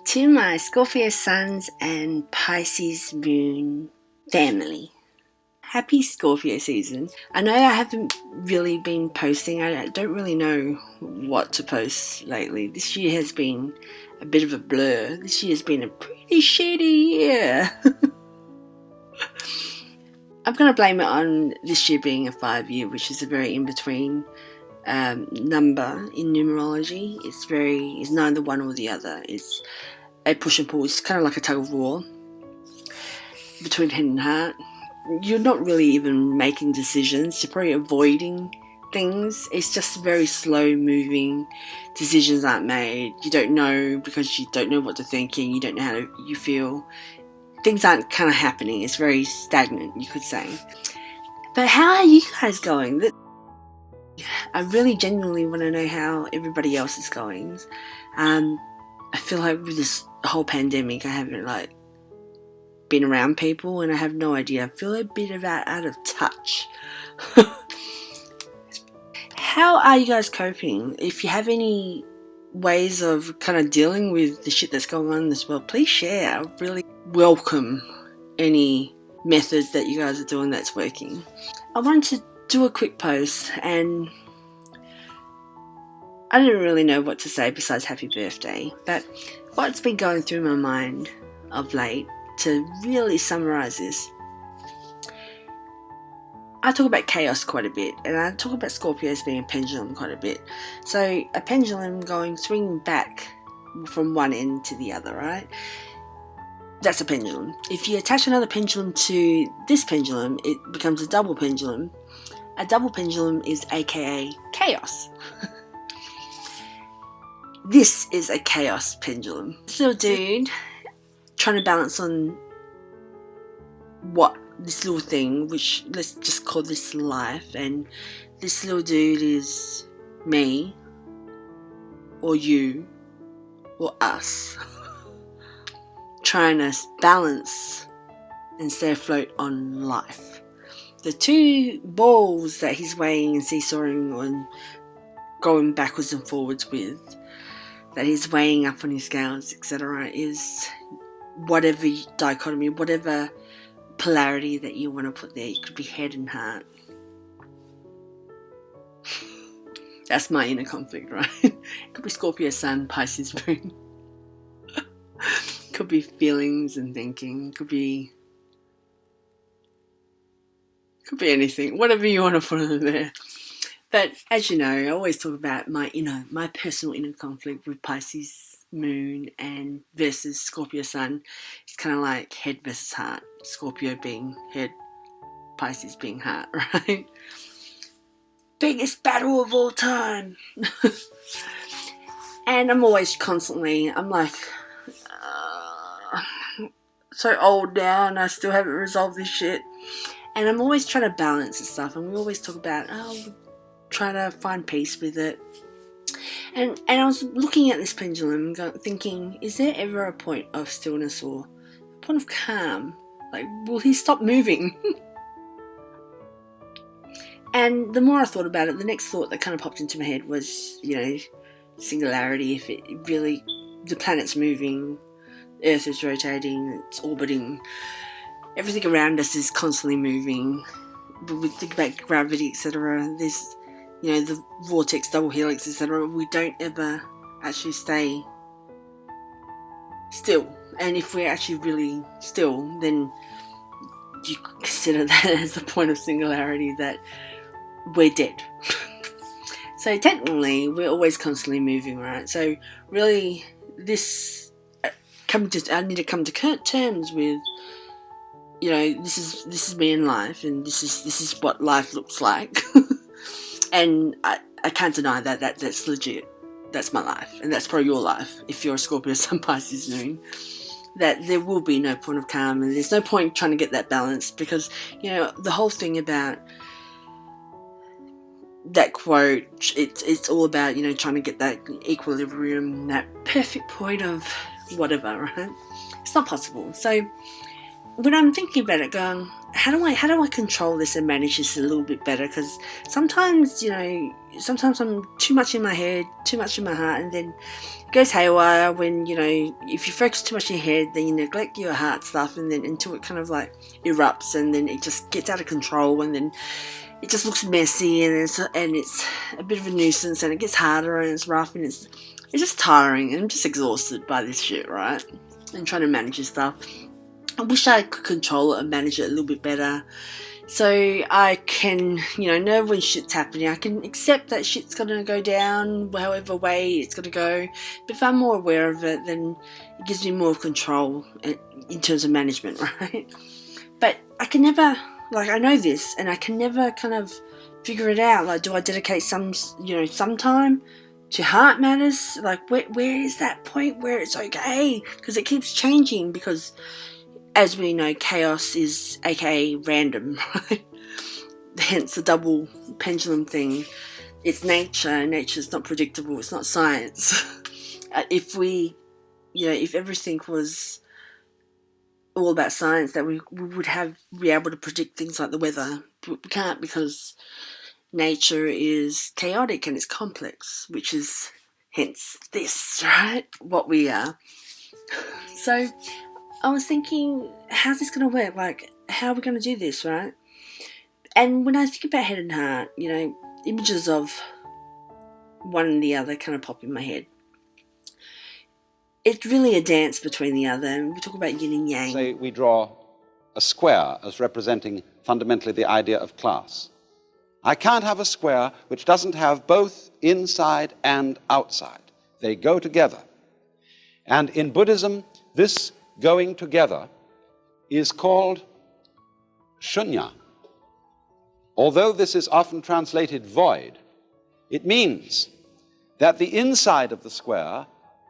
To my Scorpio Suns and Pisces Moon family. Happy Scorpio season. I know I haven't really been posting. I don't really know what to post lately. This year has been a bit of a blur. This year has been a pretty shitty year. I'm going to blame it on this year being a 5-year, which is a very in-between number in numerology. It's neither one or the other. It's a push and pull. It's kind of like a tug of war between head and heart. You're not really even making decisions. You're probably avoiding things. It's just very slow moving. Decisions aren't made. You don't know because you don't know what to think and you don't know how you feel. Things aren't kind of happening. It's very stagnant, you could say. But how are you guys going? I really genuinely want to know how everybody else is going. I feel like with this whole pandemic, I haven't been around people and I have no idea. I feel a bit out of touch. How are you guys coping? If you have any ways of kind of dealing with the shit that's going on in this world, please share. I really welcome any methods that you guys are doing that's working. I wanted to do a quick post and I didn't really know what to say besides happy birthday, but what's been going through my mind of late, to really summarize this, I talk about chaos quite a bit, and I talk about Scorpio as being a pendulum quite a bit. So a pendulum swinging back from one end to the other, right? That's a pendulum. If you attach another pendulum to this pendulum, it becomes a double pendulum. A double pendulum is aka chaos. This is a chaos pendulum. This little dude trying to balance on this little thing, which let's just call this life, and this little dude is me or you or us trying to balance and stay afloat on life. The two balls that he's weighing and seesawing on, going backwards and forwards with, that he's weighing up on his scales, etc., is whatever dichotomy, whatever polarity that you want to put there. It could be head and heart. That's my inner conflict, right? It could be Scorpio Sun, Pisces Moon. Could be feelings and thinking. Could be anything. Whatever you want to put in there. But as you know, I always talk about my personal inner conflict with Pisces Moon and versus Scorpio Sun. It's kind of like head versus heart. Scorpio being head, Pisces being heart, right? Biggest battle of all time. And I'm always constantly, so old now and I still haven't resolved this shit. And I'm always trying to balance and stuff. And we always talk about, trying to find peace with it. And I was looking at this pendulum thinking, is there ever a point of stillness or a point of calm? Will he stop moving? And the more I thought about it, the next thought that kind of popped into my head was, singularity. If it really, the planet's moving, the Earth is rotating, it's orbiting, everything around us is constantly moving. But we think about gravity, etc. There's the vortex, double helix, etc. We don't ever actually stay still. And if we're actually really still, then you consider that as the point of singularity, that we're dead. So technically, we're always constantly moving, right? So really, I need to come to terms with, this is me in life, and this is what life looks like. And I can't deny that's legit. That's my life, and that's probably your life if you're a Scorpio Sun, Pisces Moon. That there will be no point of calm, and there's no point trying to get that balance, because the whole thing about that quote, it's all about trying to get that equilibrium, that perfect point of whatever, right? It's not possible. So when I'm thinking about it, going, how do I control this and manage this a little bit better? Because sometimes, sometimes I'm too much in my head, too much in my heart, and then it goes haywire when, if you focus too much in your head, then you neglect your heart stuff, and then until it kind of like erupts, and then it just gets out of control, and then it just looks messy, and it's a bit of a nuisance, and it gets harder, and it's rough, and it's just tiring, and I'm just exhausted by this shit, right? And trying to manage this stuff. I wish I could control it and manage it a little bit better, so I can, know when shit's happening. I can accept that shit's gonna go down however way it's gonna go, but if I'm more aware of it, then it gives me more control in terms of management, right? But I can never, I know this, and I can never kind of figure it out. Do I dedicate some time to heart matters? Where is that point where it's okay? Because it keeps changing, because as we know, chaos is aka random, right? Hence the double pendulum thing. It's nature. Nature's not predictable. It's not science. If everything was all about science, that we would be able to predict things like the weather. But we can't, because nature is chaotic and it's complex, which is hence this, right? What we are. So I was thinking, how's this going to work? How are we going to do this, right? And when I think about head and heart, images of one and the other kind of pop in my head. It's really a dance between the other. And we talk about yin and yang. Say we draw a square as representing fundamentally the idea of class. I can't have a square which doesn't have both inside and outside. They go together. And in Buddhism, this going together is called shunya. Although this is often translated void, it means that the inside of the square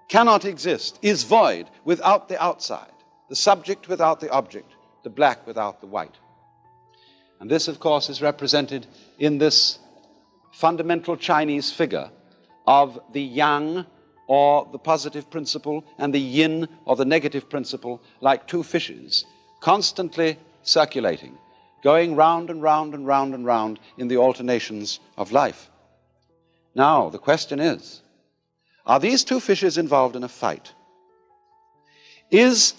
cannot exist, is void without the outside, the subject without the object, the black without the white. And this, of course, is represented in this fundamental Chinese figure of the yang, or the positive principle, and the yin, or the negative principle, like two fishes, constantly circulating, going round and round and round and round in the alternations of life. Now, the question is, are these two fishes involved in a fight? Is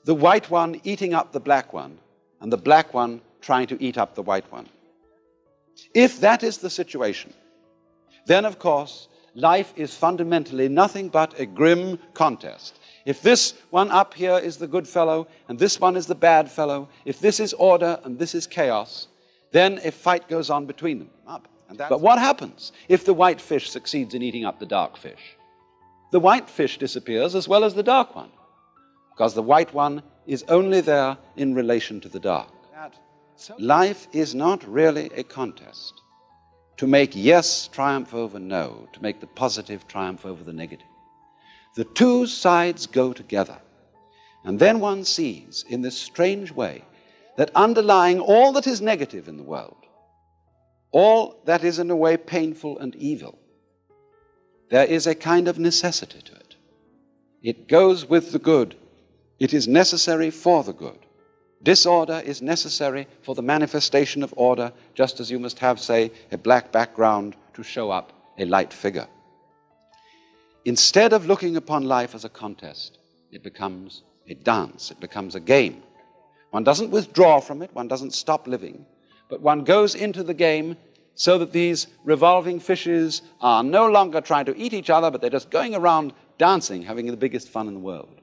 the white one eating up the black one, and the black one trying to eat up the white one? If that is the situation, then, of course, life is fundamentally nothing but a grim contest. If this one up here is the good fellow and this one is the bad fellow, if this is order and this is chaos, then a fight goes on between them. But what happens if the white fish succeeds in eating up the dark fish? The white fish disappears as well as the dark one, because the white one is only there in relation to the dark. Life is not really a contest to make yes triumph over no, to make the positive triumph over the negative. The two sides go together. And then one sees, in this strange way, that underlying all that is negative in the world, all that is in a way painful and evil, there is a kind of necessity to it. It goes with the good. It is necessary for the good. Disorder is necessary for the manifestation of order, just as you must have, say, a black background to show up a light figure. Instead of looking upon life as a contest, it becomes a dance, it becomes a game. One doesn't withdraw from it, one doesn't stop living, but one goes into the game so that these revolving fishes are no longer trying to eat each other, but they're just going around dancing, having the biggest fun in the world.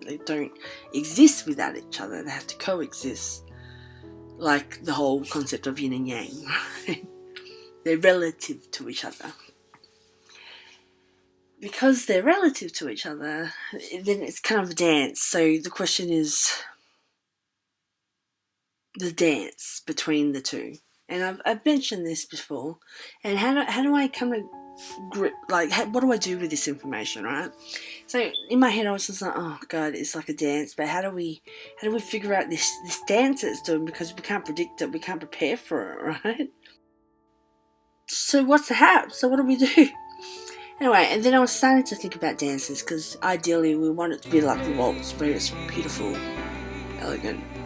They don't exist without each other. They have to coexist. Like the whole concept of yin and yang. Right? They're relative to each other. Because they're relative to each other, then it's kind of a dance. So the question is the dance between the two. And I've mentioned this before. And how do I come to grip, what do I do with this information, right? So in my head I was just like, oh god, it's like a dance, but how do we figure out this dance it's doing, because we can't predict it, we can't prepare for it, right? So what's the how? So what do we do? Anyway, and then I was starting to think about dances, because ideally we want it to be like the waltz, where it's beautiful, elegant.